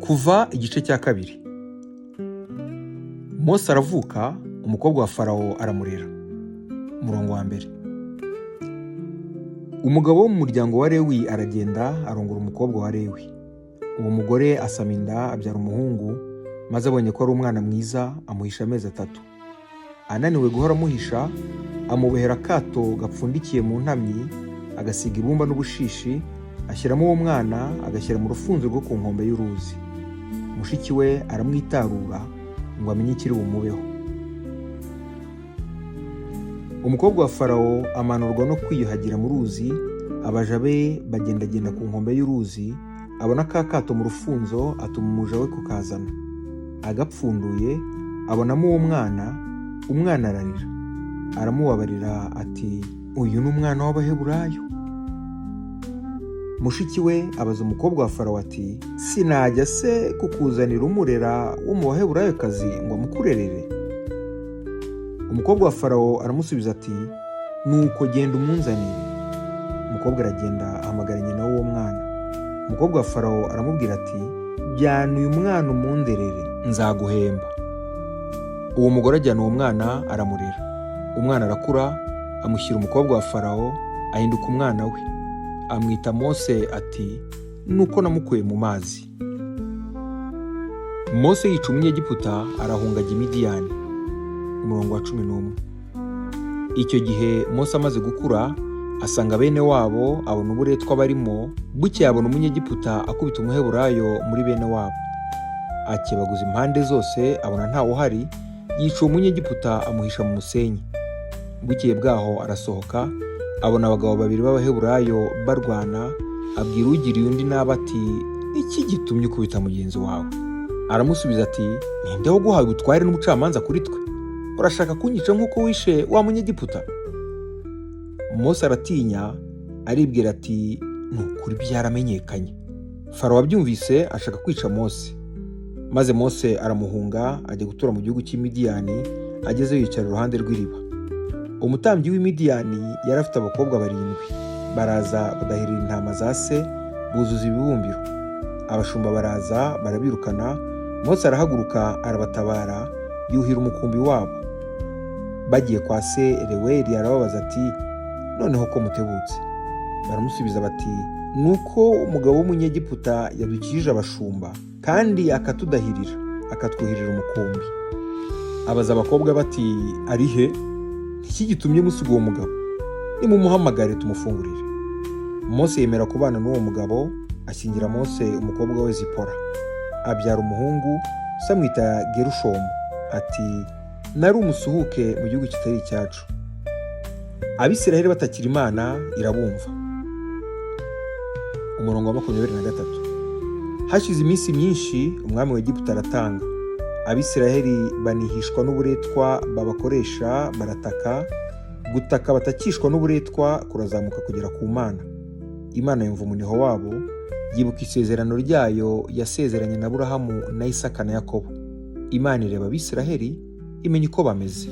Kuva igice cya kabiri. Mose aravuka, umukobwa wa Farawo aramurera. Umurongo wa mbere. Umugabo wo mu muryango wa Lewi aragenda arongora umukobwa wa Lewi. Uwo mugore asama inda abyara umuhungu, maze abonye ko ari umwana mwiza amuhisha amezi 3. Ananiwe guhora amuhisha, amubohera akato gapfundikiye mu ntamyi, agasiga ibumba n'ubushishi, ashyiramo uwo mwana agashyira mu rufunzo rwo ku nkombe y'uruzi. Mushiki we aramwitarura ngo amenye ikiri bumubeho. Umukobwa wa Farawo amanurwa no kwiyuhagira mu ruzi, abaja be bagendagenda ku nkombe y'uruzi, abona ka kato mu rufunzo, atuma umuja we kukazana. Agapfunduye abonamo uwo mwana, umwana ararira. Aramubabarira ati, uyu ni umwana w'Abaheburayo. Mushiki we abaza umukobwa wa Farawo ati, sinajya se kukuzanira umurera wo mu Baheburayokazi ngo amukurerere? Umukobwa wa Farawo aramusubiza ati, nuko genda umunzanire. Umukobwa aragenda ahamagara nyina w'uwo mwana. Umukobwa wa Farawo aramubwira ati, jyana uyu mwana umunderere, nzaguhemba. Uwo mugore ajyana uwo mwana aramurera. Umwana arakura, amushyira umukobwa wa Farawo, ahinduka umwana we. Amwita Mose ati, nuko namukuye mu mazi. Mose yica Umunyegiputa, arahunga ajya i Midiyani. Umurongo wa 11. Icyo gihe Mose amaze gukura, asanga bene wabo, abona uburetwa barimo. Bukeye abona Umunyegiputa akubita Umuheburayo muri bene wabo. Akebaguza impande zose, abona ntawe uhari, yica uwo Munyegiputa amuhisha mu musenyi. Bukeye bwaho arasohoka, abona abagabo 2 b'Abaheburayo barwana, abwira ugiriye undi nabi ati, iki gitumye ukubita mugenzi wawe? Aramusubiza ati, ninde wo guhawe ubutware n'umucamanza kuri twe? Urashaka kunyica nk'uko wishe wa Munyegiputa? Mose aratinya, aribwira ati, nukuri byaramenyekanye. Farawo abyumvise ashaka kwica Mose. Maze Mose aramuhunga, ajya gutura mu gihugu cy'i Midiyani. Agezeyo yicara iruhande rw'iriba. Umutambyi w'i Midiyani yari afite abakobwa 7. Baraza badahirira intama za se, buzuza ibibumbiro. Abashumba baraza barabirukana. Mose arahaguruka arabatabara, yuhira umukumbi wabo. Bagiye kwa se Reweli arababaza ati, noneho ko mutebutse? Baramusubiza bati, nuko umugabo w'Umunyegiputa yadukijije abashumba, kandi akatudahirira, akatwuhirira umukumbi. Abaza abakobwa bati, ari he? Iki gitumye musiga uwo mugabo? Nimumuhamagare tumufungurire. Mose yemera kubana n'uwo mugabo, ashyingira Mose umukobwa we Zipora. Abyara umuhungu, se amwita Gerushomu. Ati, nari umusuhuke mu gihugu kitari icyacu. Abisiraheli batakira Imana irabumva. Umurongo wa 23. Hashize iminsi myinshi, umwami wa Egiputa aratanga. Abisiraheli banihishwa n'uburetwa babakoresha, barataka. Gutaka batakishwa n'uburetwa kurazamuka kugera ku Mana. Imana yumva umuniho wabo, yibuka isezerano ryayo yasezeranye na Aburahamu na Isaka na Yakobo. Imana ireba Abisiraheli, imenya uko bameze.